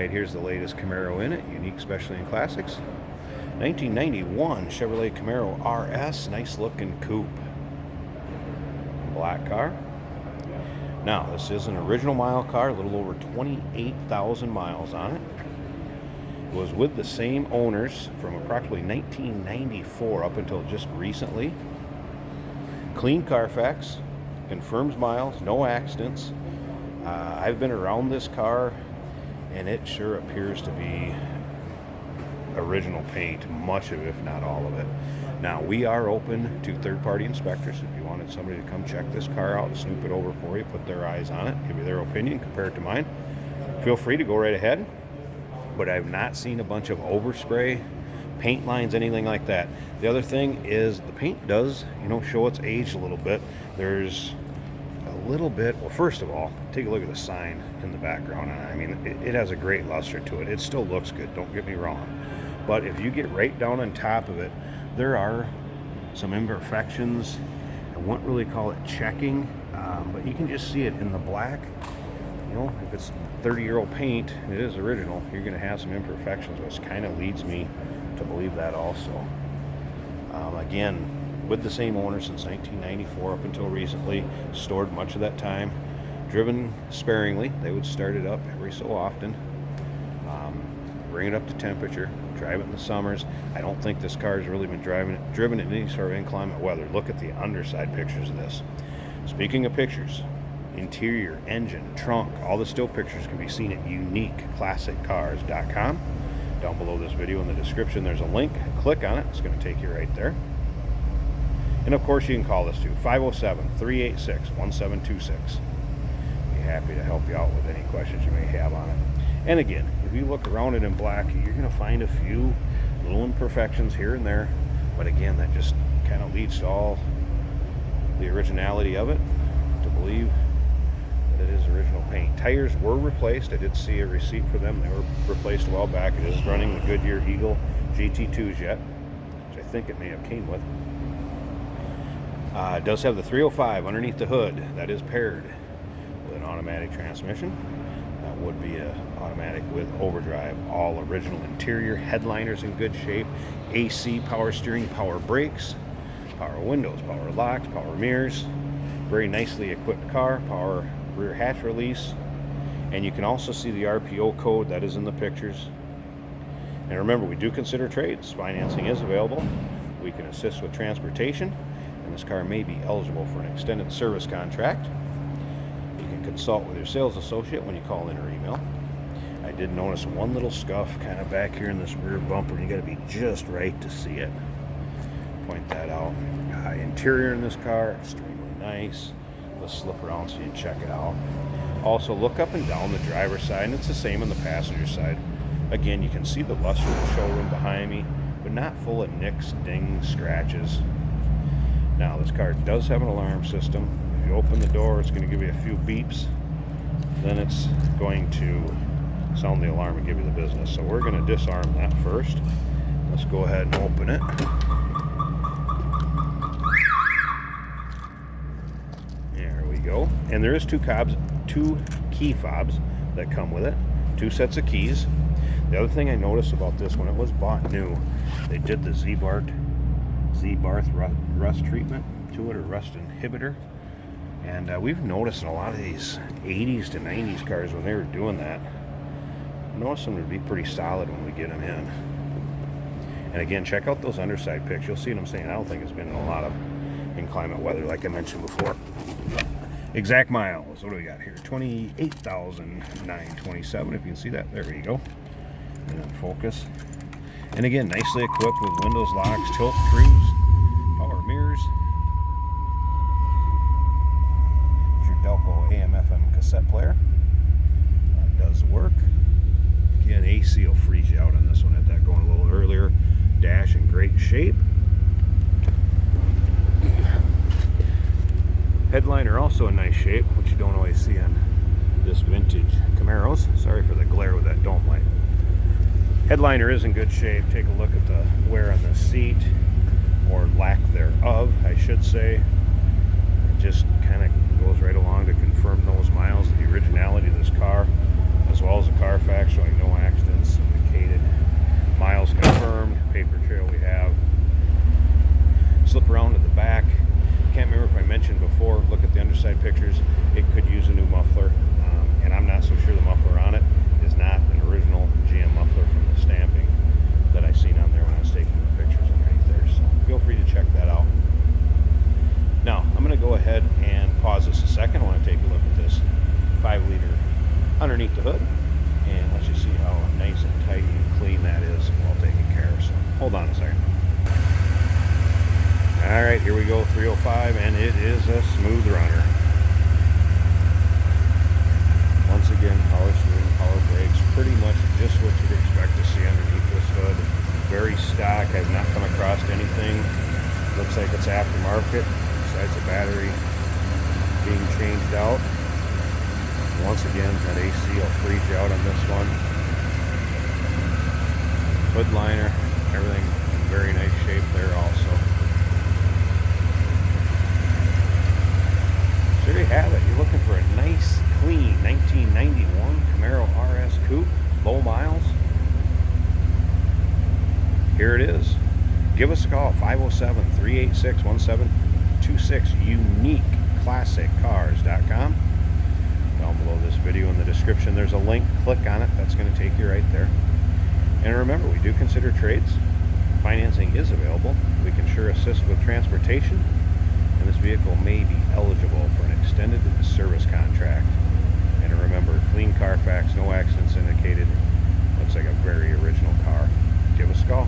side, here's the latest Camaro in it, unique, specialty, and classics. 1991 Chevrolet Camaro RS, nice looking coupe. Black car. Now, this is an original mile car, a little over 28,000 miles on it. It was with the same owners from approximately 1994 up until just recently. Clean Carfax, confirms miles, no accidents. I've been around this car, and it sure appears to be original paint, much of it, if not all of it. Now, we are open to third-party inspectors. If you wanted somebody to come check this car out, snoop it over for you, put their eyes on it, give you their opinion, compare it to mine, feel free to go right ahead. But I've not seen a bunch of overspray, paint lines, anything like that. The other thing is the paint does, show its age a little bit. There's a little bit, well, first of all, take a look at the sign in the background. I mean, it has a great luster to it. It still looks good, don't get me wrong. But if you get right down on top of it, there are some imperfections. I wouldn't really call it checking, but you can just see it in the black. If it's 30-year-old paint, it is original, you're going to have some imperfections, which kind of leads me to believe that also. Again, with the same owner since 1994 up until recently, stored much of that time, driven sparingly. They would start it up every so often, bring it up to temperature, drive it in the summers. I don't think this car has really been driven in any sort of inclement weather. Look at the underside pictures of this. Speaking of pictures, interior, engine, trunk, all the still pictures can be seen at uniqueclassiccars.com. Down below this video in the description, there's a link. Click on it. It's going to take you right there. And of course, you can call us too, 507-386-1726. Be happy to help you out with any questions you may have on it. And again, if you look around it in black, you're going to find a few little imperfections here and there. But again, that just kind of leads to all the originality of it, to believe that it is original paint. Tires were replaced. I did see a receipt for them. They were replaced a while back. It is running the Goodyear Eagle GT2s yet, which I think it may have came with. It does have the 305 underneath the hood. That is paired with an automatic transmission. That would be an automatic with overdrive. All original interior. Headliner's in good shape. AC, power steering, power brakes, power windows, power locks, power mirrors. Very nicely equipped car. Power rear hatch release. And you can also see the RPO code that is in the pictures. And remember, we do consider trades. Financing is available. We can assist with transportation. And this car may be eligible for an extended service contract. You can consult with your sales associate when you call in or email. I did notice one little scuff kind of back here in this rear bumper. You got to be just right to see it. Point that out. Interior in this car, extremely nice. Let's slip around so you can check it out. Also, look up and down the driver's side, and it's the same on the passenger side. Again, you can see the luster of the showroom behind me, but not full of nicks, dings, scratches. Now, this car does have an alarm system. If you open the door, it's going to give you a few beeps. Then it's going to sound the alarm and give you the business. So we're going to disarm that first. Let's go ahead and open it. There we go. And there is two key fobs that come with it. 2 sets of keys. The other thing I noticed about this, when it was bought new, they did the Z-Barth rust treatment to it, or rust inhibitor. And we've noticed in a lot of these 80s to 90s cars, when they were doing that, I noticed them to be pretty solid when we get them in. And again, check out those underside pics. You'll see what I'm saying. I don't think it's been in a lot of inclement weather, like I mentioned before. Exact miles, what do we got here? 28,927, if you can see that. There you go. And then focus. And again, nicely equipped with windows, locks, tilt screens, power mirrors. It's your Delco AM/FM cassette player. That does work. Again, AC will freeze you out on this one. Had that going a little earlier. Dash in great shape. Headliner also in nice shape, which you don't always see on this vintage Camaros. Sorry for the glare with that dome light. Headliner is in good shape. Take a look at the wear on the seat, or lack thereof, I should say. It just kind of goes right along to confirm those miles, the originality of this car, as well as the Carfax showing no side pictures, it could use a new muffler, and I'm not so sure the muffler on it is not an original GM muffler from the stamping that I seen on there when I was taking the pictures underneath there. So feel free to check that out. Now I'm going to go ahead and pause this a second. I want to take a look at this 5-liter underneath the hood and let you see how nice and tight and clean that is while taken care of. So hold on a second. All right, here we go, 305, and it is a smooth runner. Once again, power steering, power brakes, pretty much just what you'd expect to see underneath this hood. Very stock. I've not come across anything. Looks like it's aftermarket, besides the battery being changed out. Once again, that AC will freeze you out on this one. Hood liner, everything in very nice shape there also. So there you have it. You're looking for a nice, clean 1991 Camaro RS Coupe, low miles. Here it is. Give us a call, 507-386-1726, uniqueclassiccars.com. Down below this video in the description, there's a link. Click on it. That's going to take you right there. And remember, we do consider trades. Financing is available. We can sure assist with transportation. And this vehicle may be eligible for an extended service contract. And remember, clean Carfax, no accidents indicated. Looks like a very original car. Give us a call.